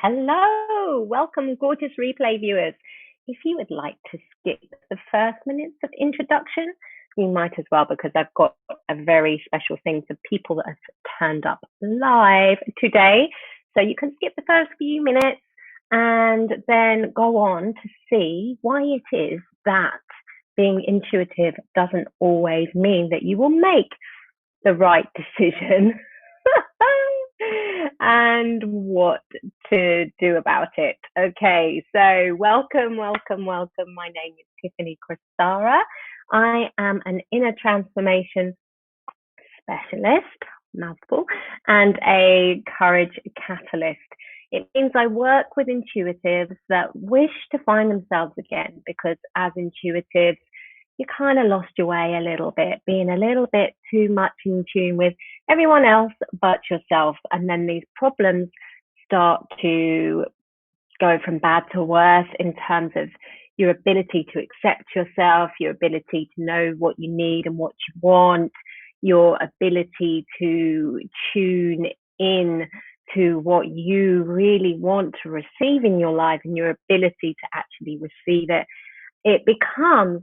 Hello, welcome, gorgeous replay viewers. If you would like to skip the first minutes of introduction, you might as well, because I've got a very special thing for people that have turned up live today. So you can skip the first few minutes and then go on to see why it is that being intuitive doesn't always mean that you will make the right decision. And what to do about it. Okay, so welcome. My name is Tiffany Cristara. I am an inner transformation specialist, mouthful, and a courage catalyst. It means I work with intuitives that wish to find themselves again, because as intuitives, you kind of lost your way a little bit, being a little bit too much in tune with everyone else but yourself. And then these problems start to go from bad to worse in terms of your ability to accept yourself, your ability to know what you need and what you want, your ability to tune in to what you really want to receive in your life, and your ability to actually receive it. It becomes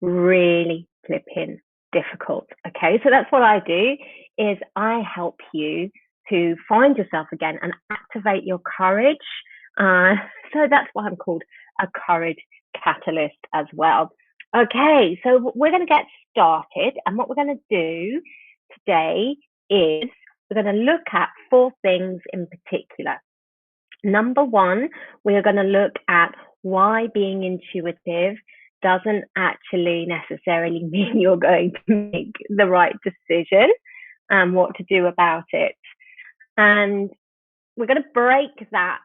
really flipping difficult. Okay, so that's what I do, is I help you to find yourself again and activate your courage. So that's why I'm called a courage catalyst as well. Okay, so we're going to get started, and what we're going to do today is we're going to look at 4 things in particular. Number 1, we are going to look at why being intuitive doesn't actually necessarily mean you're going to make the right decision and what to do about it. And we're going to break that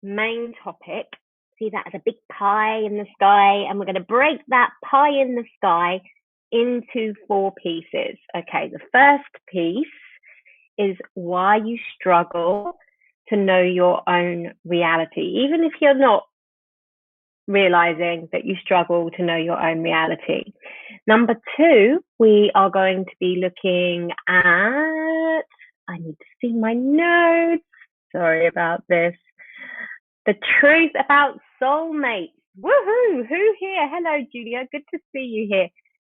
main topic, see that as a big pie in the sky, and we're going to break that pie in the sky into 4 pieces. Okay, the first piece is why you struggle to know your own reality, even if you're not realizing that you struggle to know your own reality. Number 2, we are going to be looking at, I need to see my notes, sorry about this, the truth about soulmates. Woohoo! Who here? Hello, Julia. Good to see you here.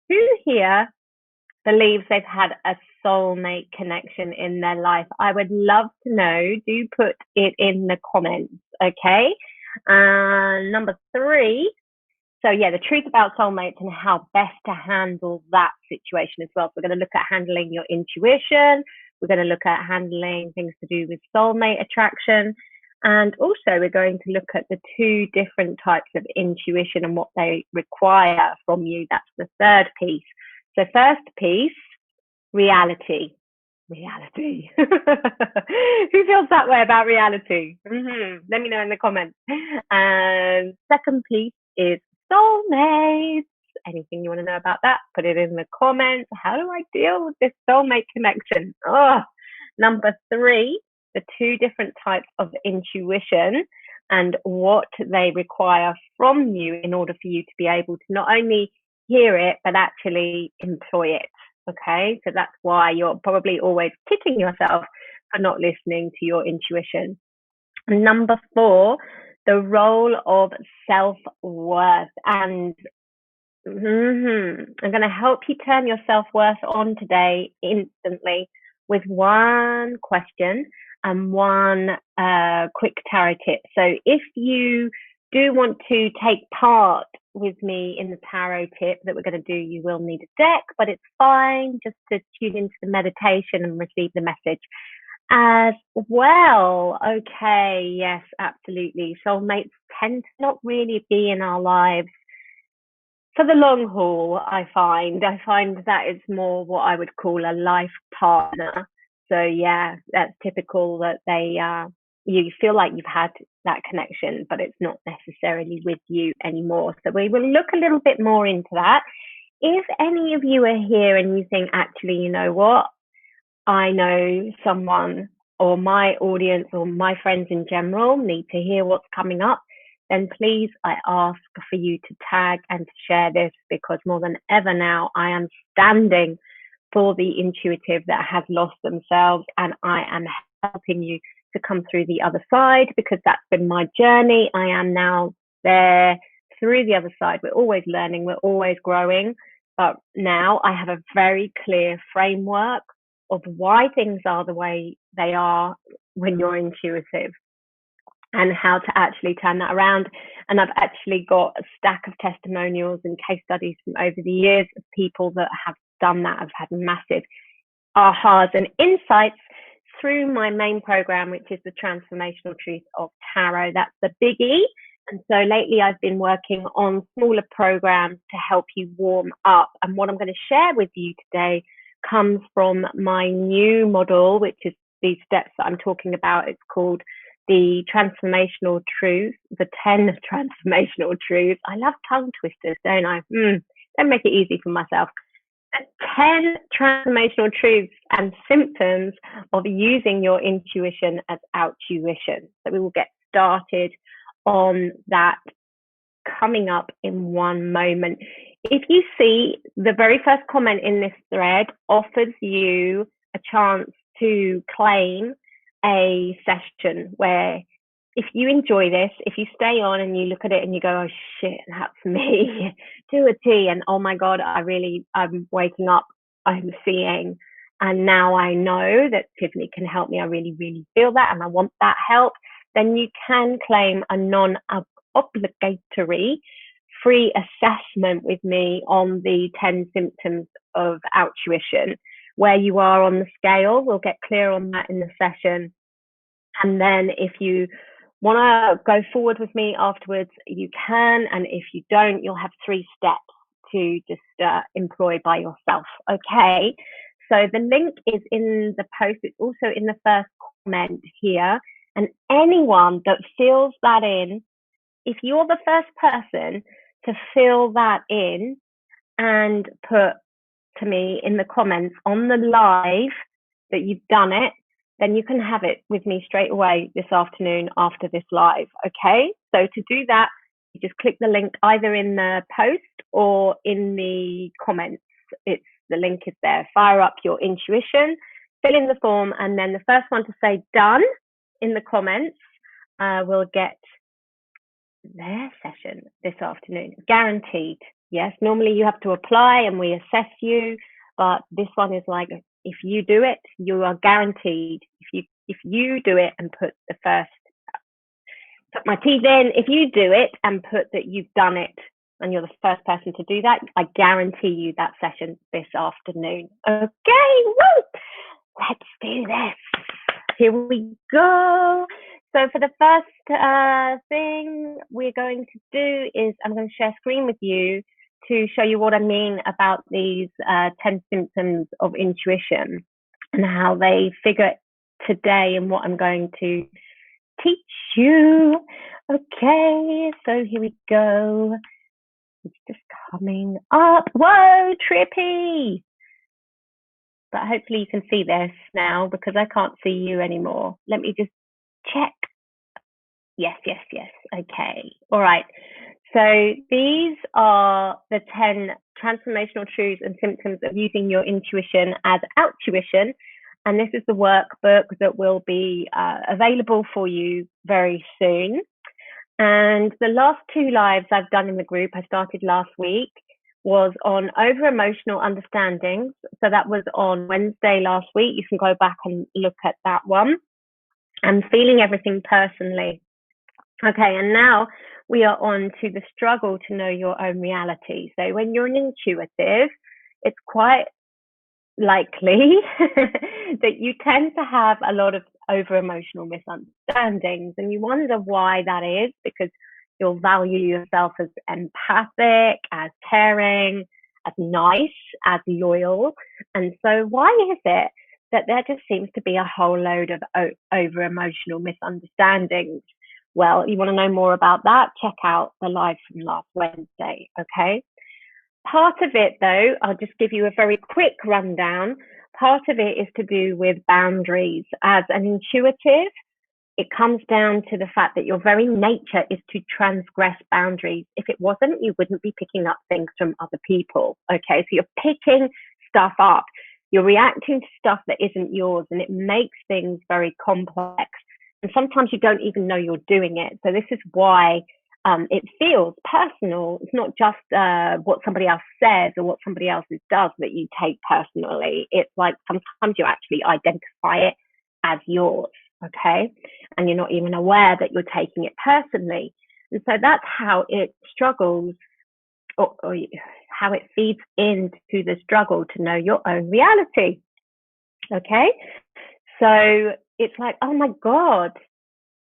Who here believes they've had a soulmate connection in their life? I would love to know. Do put it in the comments, okay? Number 3, so yeah, the truth about soulmates and how best to handle that situation as well. So we're going to look at handling your intuition. We're going to look at handling things to do with soulmate attraction. And also we're going to look at the 2 different types of intuition and what they require from you. That's the third piece. So first piece, reality. Reality. Who feels that way about reality? Let me know in the comments. And second piece is soulmates. Anything you want to know about that, put it in the comments. How do I deal with this soulmate connection? Number 3, the 2 different types of intuition and what they require from you in order for you to be able to not only hear it, but actually employ it. Okay, so that's why you're probably always kicking yourself for not listening to your intuition. Number 4, the role of self-worth. And I'm going to help you turn your self-worth on today instantly with one question and one quick tarot tip. So if you do want to take part with me in the tarot tip that we're going to do, you will need a deck, but it's fine just to tune into the meditation and receive the message as well. Okay, yes, absolutely. Soulmates tend to not really be in our lives for the long haul. I find that it's more what I would call a life partner. So yeah, that's typical that they you feel like you've had that connection, but it's not necessarily with you anymore. So we will look a little bit more into that. If any of you are here and you think, actually, you know what, I know someone, or my audience or my friends in general need to hear what's coming up, then please, I ask for you to tag and to share this, because more than ever now, I am standing for the intuitive that has lost themselves, and I am helping you to come through the other side, because that's been my journey. I am now there through the other side. We're always learning, we're always growing, but now I have a very clear framework of why things are the way they are when you're intuitive, and how to actually turn that around. And I've actually got a stack of testimonials and case studies from over the years of people that have done that, have had massive ahas and insights through my main program, which is the Transformational Truth of Tarot. That's the biggie. And so lately I've been working on smaller programs to help you warm up. And what I'm going to share with you today comes from my new model, which is these steps that I'm talking about. It's called the Transformational Truth, the 10 Transformational Truths. I love tongue twisters, don't I? Don't make it easy for myself. 10 transformational truths and symptoms of using your intuition as outtuition. So we will get started on that coming up in one moment. If you see, the very first comment in this thread offers you a chance to claim a session where, if you enjoy this, if you stay on and you look at it and you go, oh shit, that's me to a T, and oh my God, I'm waking up, I'm seeing, and now I know that Tiffany can help me, I really, really feel that, and I want that help, then you can claim a non-obligatory free assessment with me on the 10 symptoms of outtuition, where you are on the scale. We'll get clear on that in the session. And then if you want to go forward with me afterwards, you can. And if you don't, you'll have 3 steps to just employ by yourself. Okay. So the link is in the post. It's also in the first comment here. And anyone that fills that in, if you're the first person to fill that in and put to me in the comments on the live that you've done it, then you can have it with me straight away this afternoon after this live. Okay, so to do that, you just click the link either in the post or in the comments. The link is there. Fire up your intuition, fill in the form, and then the first one to say done in the comments will get their session this afternoon, guaranteed. Yes, normally you have to apply and we assess you, but this one is like, if you do it, you are guaranteed. If you do it and put my teeth in, if you do it and put that you've done it and you're the first person to do that, I guarantee you that session this afternoon. Okay, woo! Let's do this. Here we go. So for the first thing we're going to do is I'm going to share screen with you to show you what I mean about these 10 symptoms of intuition and how they figure today and what I'm going to teach you. Okay, so here we go. It's just coming up. Whoa, trippy. But hopefully you can see this now because I can't see you anymore. Let me just check. Yes. Okay. All right. So these are the 10 transformational truths and symptoms of using your intuition as outtuition. And this is the workbook that will be available for you very soon. And the last 2 lives I've done in the group, I started last week, was on over-emotional understandings. So that was on Wednesday last week. You can go back and look at that one. And feeling everything personally. Okay, and now we are on to the struggle to know your own reality. So when you're an intuitive, it's quite likely that you tend to have a lot of over-emotional misunderstandings, and you wonder why that is, because you'll value yourself as empathic, as caring, as nice, as loyal. And so why is it that there just seems to be a whole load of over-emotional misunderstandings? Well, you want to know more about that? Check out the live from last Wednesday, okay? Part of it, though, I'll just give you a very quick rundown. Part of it is to do with boundaries. As an intuitive, it comes down to the fact that your very nature is to transgress boundaries. If it wasn't, you wouldn't be picking up things from other people, okay? So you're picking stuff up. You're reacting to stuff that isn't yours, and it makes things very complex. And sometimes you don't even know you're doing it. So this is why it feels personal. It's not just what somebody else says or what somebody else does that you take personally. It's like sometimes you actually identify it as yours, okay? And you're not even aware that you're taking it personally. And so that's how it struggles, or how it feeds into the struggle to know your own reality, okay? So it's like, oh my God,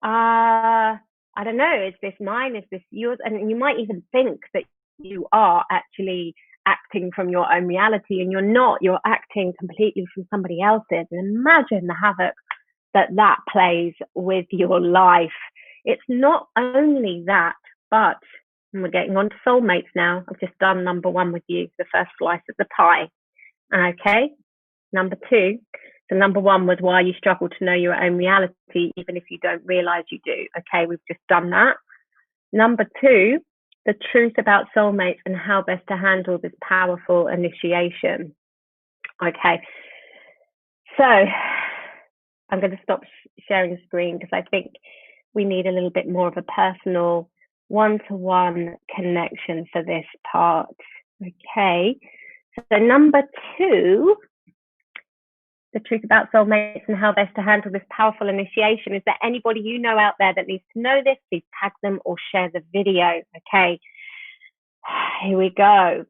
I don't know, is this mine? Is this yours? And you might even think that you are actually acting from your own reality, and you're not. You're acting completely from somebody else's. And imagine the havoc that plays with your life. It's not only that, but we're getting on to soulmates now. I've just done number one with you, the first slice of the pie. Okay, number two. So number one was why you struggle to know your own reality, even if you don't realize you do. Okay, we've just done that. Number two, the truth about soulmates and how best to handle this powerful initiation. Okay, so I'm going to stop sharing the screen because I think we need a little bit more of a personal one-to-one connection for this part. Okay, so number two, the truth about soulmates and how best to handle this powerful initiation. Is there anybody you know out there that needs to know this? Please tag them or share the video. Okay, here we go.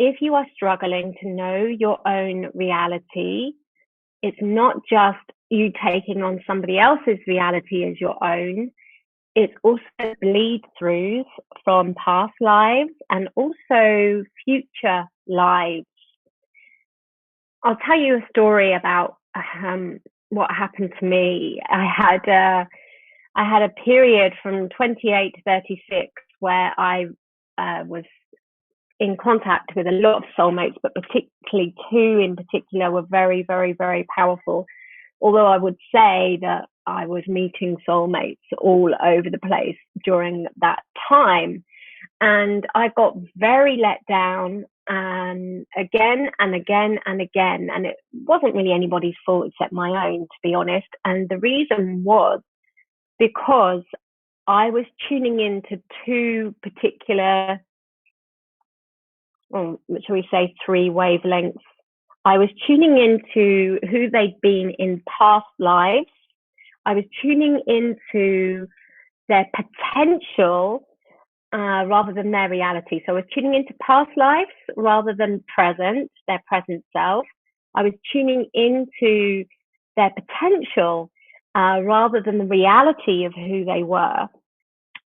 If you are struggling to know your own reality, it's not just you taking on somebody else's reality as your own. It's also bleed throughs from past lives and also future lives. I'll tell you a story about what happened to me. I had a period from 28 to 36 where I was in contact with a lot of soulmates, but particularly two in particular were very, very, very powerful. Although I would say that I was meeting soulmates all over the place during that time. And I got very let down, and again and again and again. And it wasn't really anybody's fault except my own, to be honest. And the reason was because I was tuning into two particular, shall we say, three wavelengths. I was tuning into who they'd been in past lives. I was tuning into their potential rather than their reality. So I was tuning into past lives rather than their present self. I was tuning into their potential rather than the reality of who they were.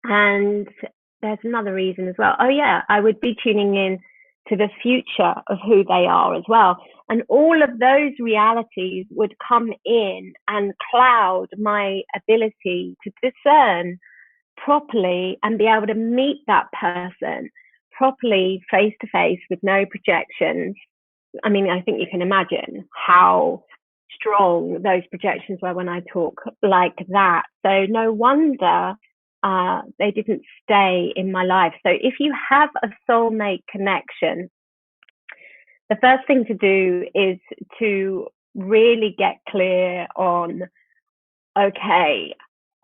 And there's another reason as well. Oh yeah, I would be tuning in to the future of who they are as well. And all of those realities would come in and cloud my ability to discern properly and be able to meet that person properly face to face with no projections. I mean, I think you can imagine how strong those projections were when I talk like that. So no wonder they didn't stay in my life. So if you have a soulmate connection, the first thing to do is to really get clear on, okay,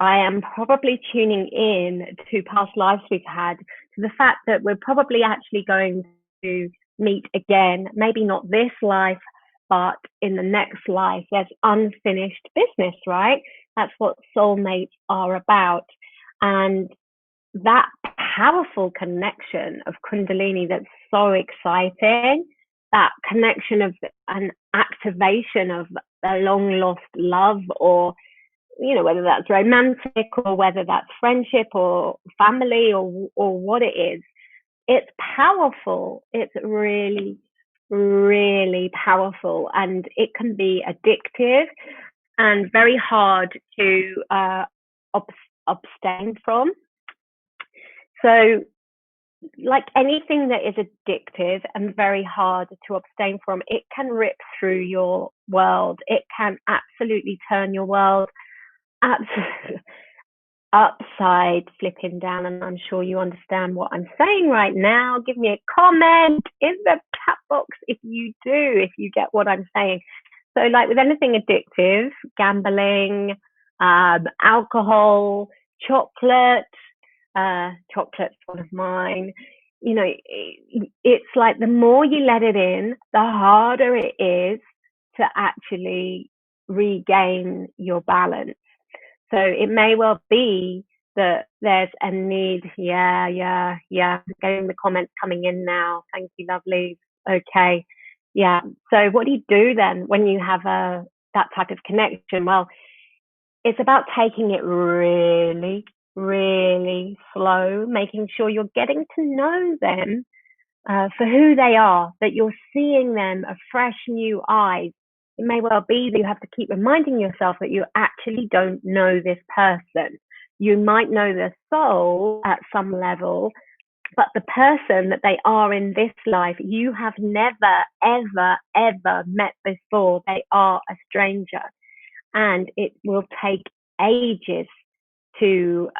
I am probably tuning in to past lives we've had, to the fact that we're probably actually going to meet again, maybe not this life, but in the next life. There's unfinished business, right? That's what soulmates are about. And that powerful connection of Kundalini that's so exciting, that connection of an activation of a long lost love, or whether that's romantic or whether that's friendship or family or what it is, it's powerful. It's really, really powerful, and it can be addictive and very hard to abstain from. So, like anything that is addictive and very hard to abstain from, it can rip through your world. It can absolutely turn your world upside flipping down. And I'm sure you understand what I'm saying right now. Give me a comment in the chat box if you get what I'm saying. So like with anything addictive, gambling, alcohol, chocolate. Chocolate's one of mine. You know, it's like the more you let it in, the harder it is to actually regain your balance. So it may well be that there's a need. Yeah. Getting the comments coming in now. Thank you, lovely. Okay. Yeah. So what do you do then when you have that type of connection? Well, it's about taking it really, really slow, making sure you're getting to know them for who they are, that you're seeing them a fresh new eyes. It may well be that you have to keep reminding yourself that you actually don't know this person. You might know their soul at some level, but the person that they are in this life, you have never, ever, ever met before. They are a stranger, and it will take ages to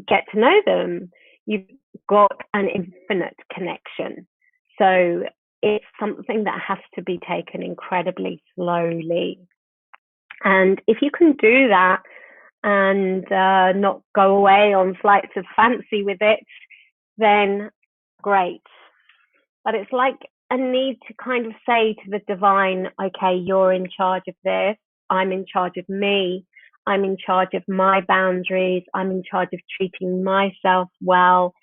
get to know them. You've got an infinite connection. So it's something that has to be taken incredibly slowly. And if you can do that and not go away on flights of fancy with it, then great. But it's like a need to kind of say to the divine, okay, you're in charge of this. I'm in charge of me. I'm in charge of my boundaries. I'm in charge of treating myself well.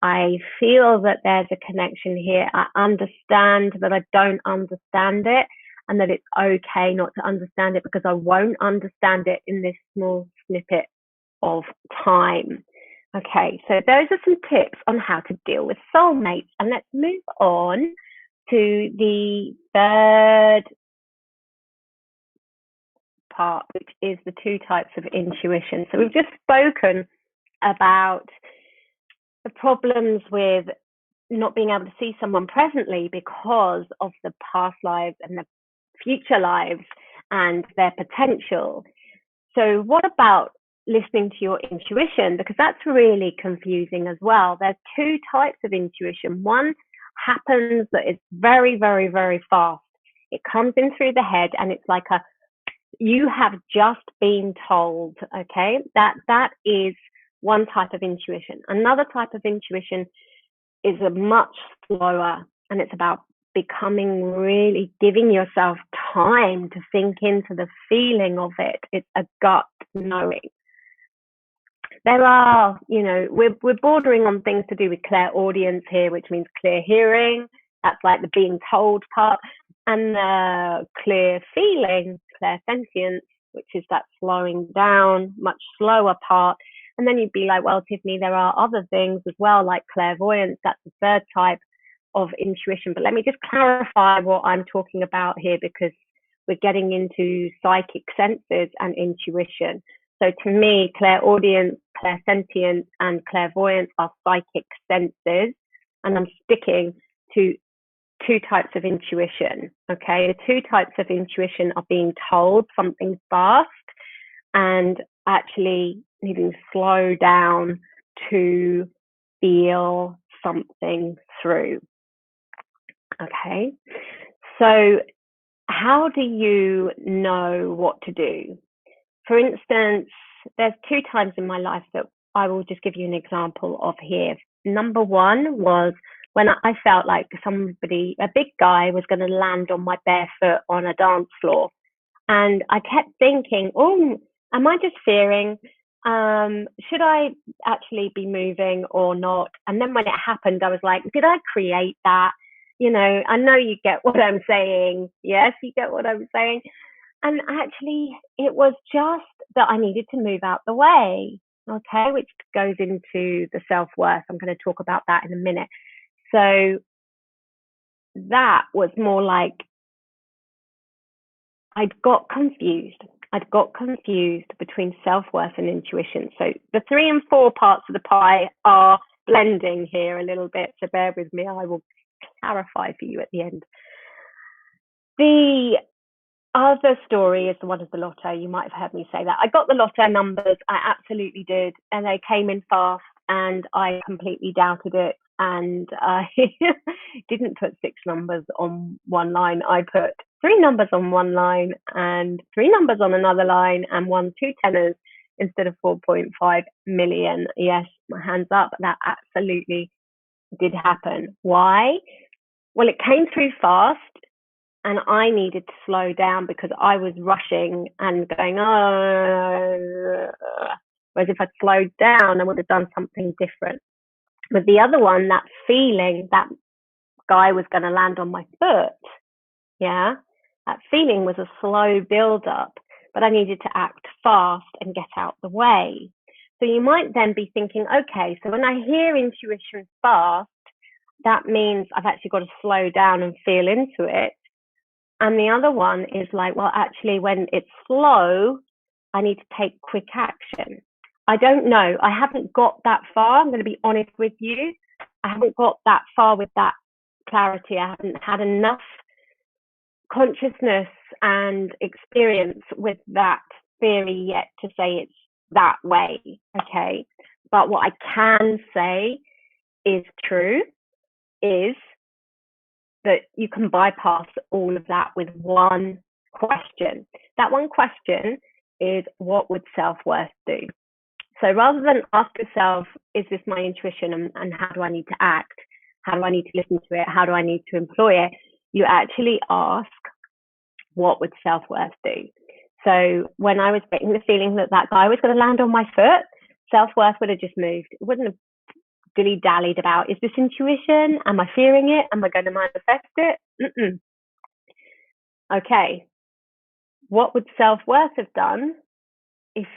I feel that there's a connection here. I understand that I don't understand it, and that it's okay not to understand it, because I won't understand it in this small snippet of time. Okay, so those are some tips on how to deal with soulmates. And let's move on to the third part, which is the two types of intuition. So we've just spoken about the problems with not being able to see someone presently because of the past lives and the future lives and their potential. So what about listening to your intuition? Because that's really confusing as well. There's two types of intuition. One happens that is very, very, very fast. It comes in through the head, and it's like you have just been told. Okay, that is one type of intuition. Another type of intuition is a much slower, and it's about becoming really giving yourself time to sink into the feeling of it. It's a gut knowing. There are, we're bordering on things to do with clairaudience here, which means clear hearing. That's like the being told part. And the clear feeling, clairsentience, which is that slowing down, much slower part. And then you'd be like, well, Tiffany, there are other things as well, like clairvoyance. That's the third type of intuition. But let me just clarify what I'm talking about here, because we're getting into psychic senses and intuition. So to me, clairaudience, clairsentience, and clairvoyance are psychic senses. And I'm sticking to two types of intuition. Okay, the two types of intuition are being told something fast and actually needing to slow down to feel something through. Okay, so how do you know what to do? For instance, there's two times in my life that I will just give you an example of here. Number one was when I felt like somebody, a big guy, was going to land on my bare foot on a dance floor. And I kept thinking, oh, am I just fearing? Should I actually be moving or not? And then when it happened, I was like, did I create that? I know you get what I'm saying. Yes, you get what I'm saying. And actually, it was just that I needed to move out the way, okay, which goes into the self-worth. I'm going to talk about that in a minute. So that was more like I'd got confused between self-worth and intuition. So the 3 and 4 parts of the pie are blending here a little bit, so bear with me. I will clarify for you at the end. The other story is the one of the lotto. You might have heard me say that. I got the lotto numbers. I absolutely did. And they came in fast, and I completely doubted it. And I didn't put 6 numbers on one line. I put 3 numbers on one line and 3 numbers on another line, and won 2 tenors. instead of 4.5 million. Yes, my hands up. That absolutely did happen. Why? Well, it came through fast and I needed to slow down because I was rushing and going, oh, whereas if I'd slowed down, I would have done something different. With the other one, that feeling that guy was going to land on my foot, yeah, that feeling was a slow build up, but I needed to act fast and get out the way. So you might then be thinking, okay, so when I hear intuition fast, that means I've actually got to slow down and feel into it. And the other one is like, well, actually, when it's slow, I need to take quick action. I don't know. I haven't got that far. I'm going to be honest with you. I haven't got that far with that clarity. I haven't had enough consciousness and experience with that theory yet to say it's that way. Okay. But what I can say is true is that you can bypass all of that with one question. That one question is, what would self-worth do? So rather than ask yourself, is this my intuition and how do I need to act? How do I need to listen to it? How do I need to employ it? You actually ask, what would self-worth do? So when I was getting the feeling that that guy was going to land on my foot, self-worth would have just moved. It wouldn't have dilly-dallied about, is this intuition? Am I fearing it? Am I going to manifest it? Okay, what would self-worth have done if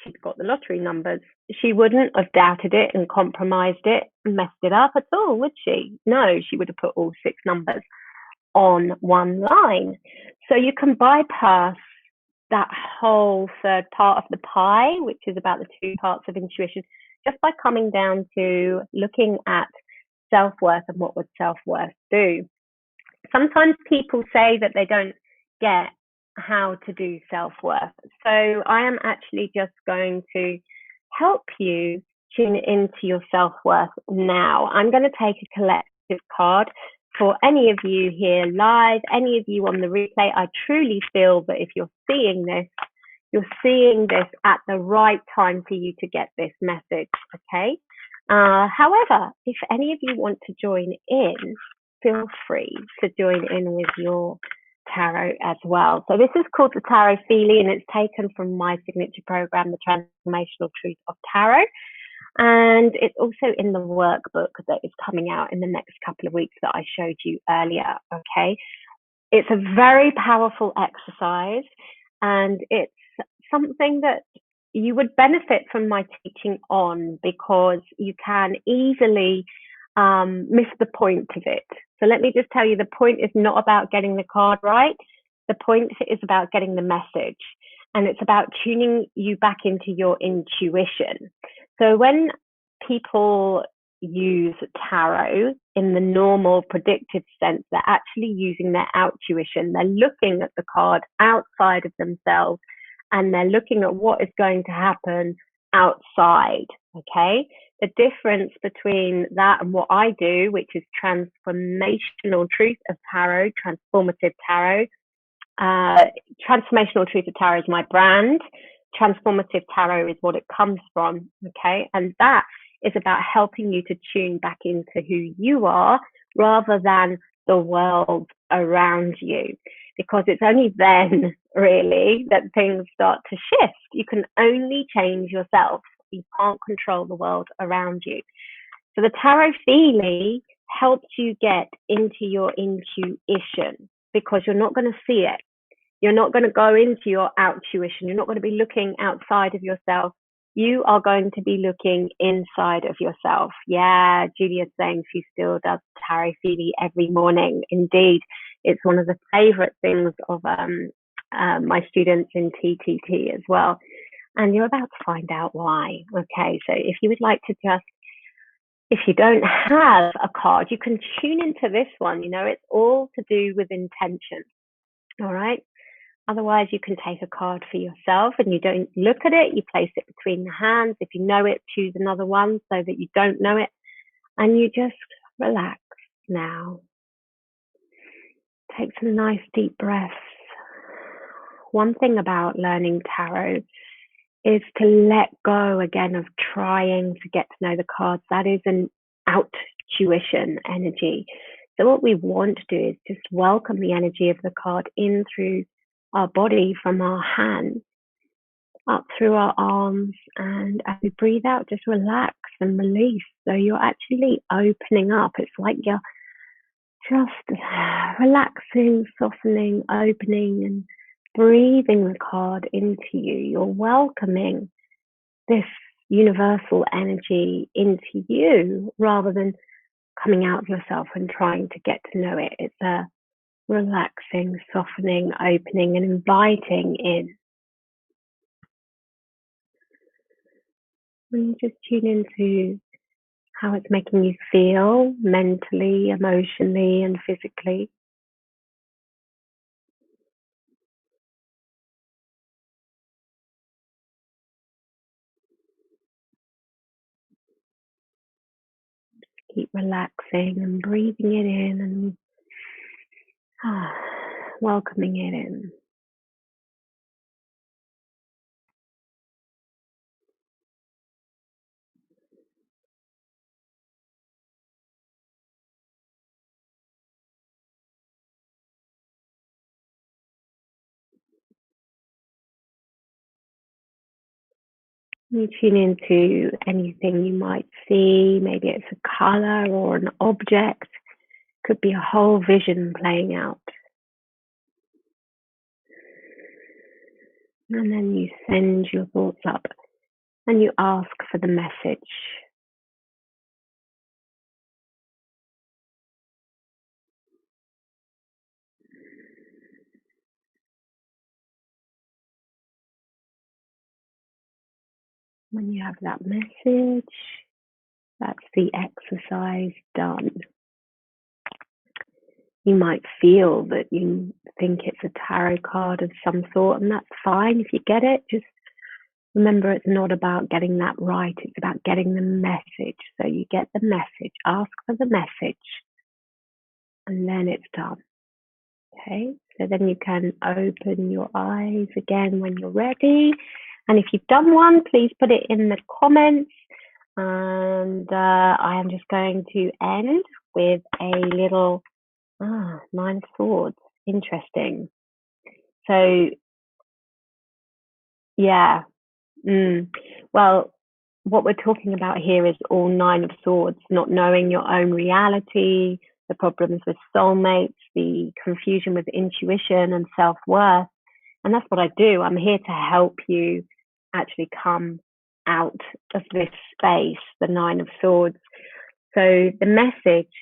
she'd got the lottery numbers? She wouldn't have doubted it and compromised it and messed it up at all, would she? No, she would have put all 6 numbers on one line. So you can bypass that whole third part of the pie, which is about the 2 parts of intuition, just by coming down to looking at self-worth and what would self-worth do. Sometimes people say that they don't get how to do self-worth. So I am actually just going to help you tune into your self-worth now. I'm going to take a collective card for any of you here live, any of you on the replay. I truly feel that if you're seeing this at the right time for you to get this message, okay? However, if any of you want to join in, feel free to join in with your tarot as well. So this is called the Tarot Feelie, and it's taken from my signature program, the Transformational Truth of Tarot. And it's also in the workbook that is coming out in the next couple of weeks that I showed you earlier, okay? It's a very powerful exercise, and it's something that you would benefit from my teaching on, because you can easily miss the point of it. So let me just tell you, the point is not about getting the card right. The point is about getting the message, and it's about tuning you back into your intuition. So when people use tarot in the normal predictive sense, they're actually using their intuition. They're looking at the card outside of themselves, and they're looking at what is going to happen outside, okay? The difference between that and what I do, which is Transformational Truth of Tarot, Transformative Tarot. Transformational Truth of Tarot is my brand. Transformative Tarot is what it comes from, okay? And that is about helping you to tune back into who you are rather than the world around you, because it's only then really that things start to shift. You can only change yourself. You can't control the world around you. So the Tarot Feelie helps you get into your intuition, because you're not going to see it. You're not going to go into your intuition. You're not going to be looking outside of yourself. You are going to be looking inside of yourself. Yeah, Julia's saying she still does Tarot Feelie every morning. Indeed, it's one of the favorite things of my students in TTT as well. And you're about to find out why. Okay, so if you would like to just, if you don't have a card, you can tune into this one. You know, it's all to do with intention. All right. Otherwise, you can take a card for yourself and you don't look at it. You place it between the hands. If you know it, choose another one so that you don't know it. And you just relax now. Take some nice deep breaths. One thing about learning tarot is to let go again of trying to get to know the cards. That is an outtuition energy. So what we want to do is just welcome the energy of the card in through our body, from our hands up through our arms, and as we breathe out, just relax and release. So you're actually opening up. It's like you're just relaxing, softening, opening, and breathing the card into you. You're welcoming this universal energy into you rather than coming out of yourself and trying to get to know it. It's a relaxing, softening, opening, and inviting in. And just tune into how it's making you feel mentally, emotionally, and physically. Keep relaxing and breathing it in and welcoming it in. You tune into anything you might see. Maybe it's a color or an object. Could be a whole vision playing out. And then you send your thoughts up and you ask for the message. When you have that message, that's the exercise done. You might feel that you think it's a tarot card of some sort, and that's fine. If you get it, just remember it's not about getting that right. It's about getting the message. So you get the message, ask for the message, and then it's done. Okay, so then you can open your eyes again when you're ready. And if you've done one, please put it in the comments. And I am just going to end with a little Nine of Swords. Interesting. So, yeah. Well, what we're talking about here is all Nine of Swords, not knowing your own reality, the problems with soulmates, the confusion with intuition and self-worth. And that's what I do. I'm here to help you actually come out of this space, the Nine of Swords. So the message,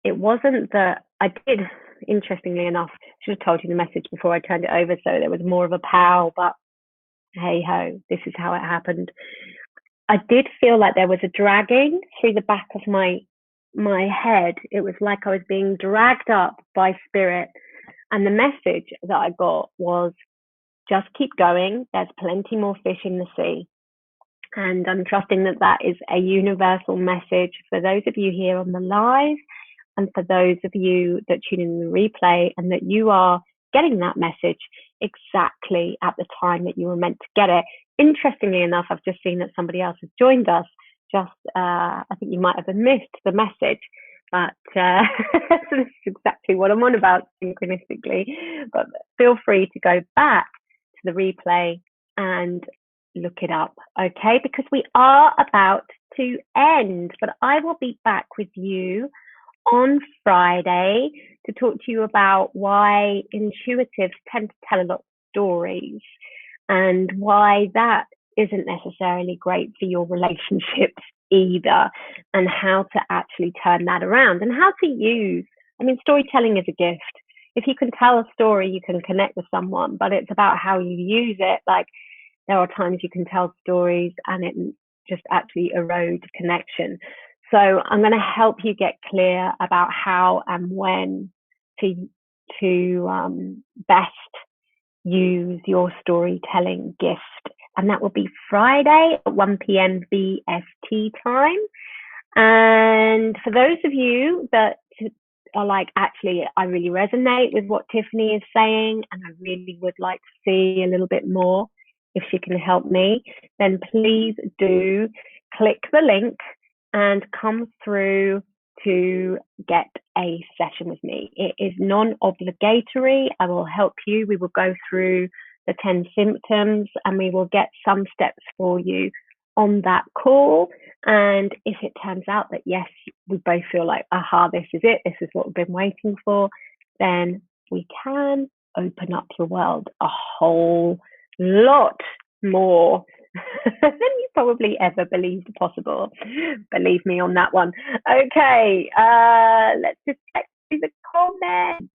it wasn't that I did, interestingly enough, should have told you the message before I turned it over, so there was more of a pow, but hey ho, this is how it happened. I did feel like there was a dragging through the back of my head. It was like I was being dragged up by spirit. And the message that I got was, just keep going. There's plenty more fish in the sea. And I'm trusting that that is a universal message for those of you here on the live and for those of you that tune in the replay, and that you are getting that message exactly at the time that you were meant to get it. Interestingly enough, I've just seen that somebody else has joined us. I think you might have missed the message, but so this is exactly what I'm on about synchronistically. But feel free to go back to the replay and look it up, okay? Because we are about to end, but I will be back with you on Friday to talk to you about why intuitives tend to tell a lot of stories and why that isn't necessarily great for your relationships either, and how to actually turn that around and how to use, I mean, storytelling is a gift. If you can tell a story, you can connect with someone, but it's about how you use it. Like, there are times you can tell stories and it just actually erode connection. So I'm going to help you get clear about how and when to best use your storytelling gift. And that will be Friday at 1 p.m. BST time. And for those of you that are like, actually, I really resonate with what Tiffany is saying, and I really would like to see a little bit more, if she can help me, then please do click the link and come through to get a session with me. It is non-obligatory. I will help you. We will go through the 10 symptoms and we will get some steps for you on that call. And if it turns out that, yes, we both feel like, aha, this is it, this is what we've been waiting for, then we can open up the world a whole lot more than you probably ever believed possible. Believe me on that one. Okay, let's just check through the comments.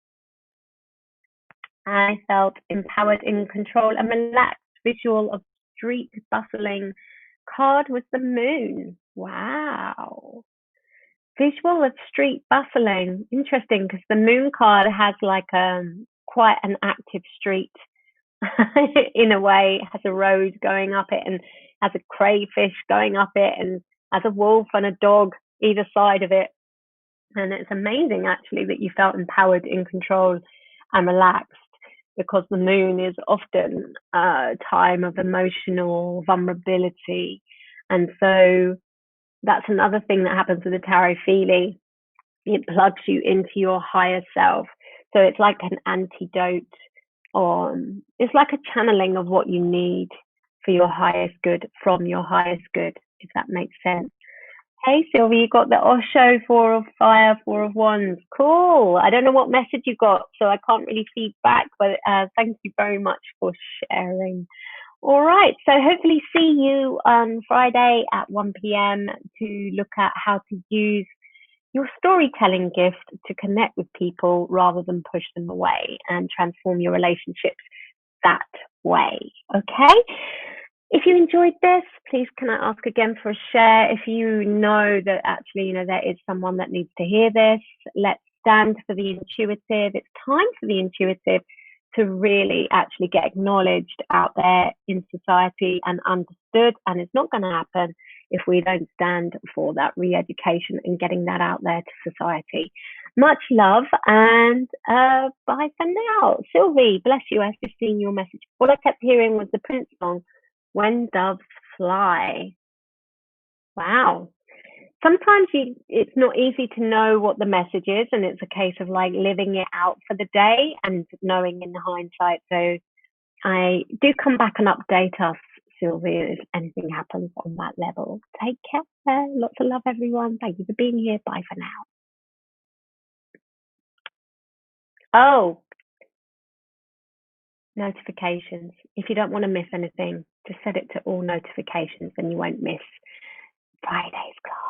I felt empowered, in control, and relaxed. Visual of street bustling. Card was the moon. Wow. Visual of street bustling. Interesting, because the moon card has like quite an active street in a way. It has a road going up it and has a crayfish going up it and has a wolf and a dog either side of it. And it's amazing actually that you felt empowered, in control and relaxed, because the moon is often a time of emotional vulnerability. And so that's another thing that happens with the tarot feeling. It plugs you into your higher self. So it's like an antidote on, it's like a channeling of what you need for your highest good from your highest good, if that makes sense. Hey Sylvie, you got the Osho, Four of Fire, Four of Wands. Cool. I don't know what message you got, so I can't really feed back, but thank you very much for sharing. All right, so hopefully see you on Friday at 1 p.m. to look at how to use your storytelling gift to connect with people rather than push them away, and transform your relationships that way. Okay? If you enjoyed this, please can I ask again for a share? If you know that actually, there is someone that needs to hear this, let's stand for the intuitive. It's time for the intuitive to really actually get acknowledged out there in society and understood. And it's not going to happen if we don't stand for that re-education and getting that out there to society. Much love, and bye for now. Sylvie, bless you. I've just seen your message. All I kept hearing was the Prince song, When Doves Fly. Wow. Sometimes it's not easy to know what the message is, and it's a case of like living it out for the day and knowing in hindsight. So I do come back and update us, Sylvia, if anything happens on that level. Take care. Lots of love, everyone. Thank you for being here. Bye for now. Oh, notifications. If you don't want to miss anything, just set it to all notifications and you won't miss Friday's class.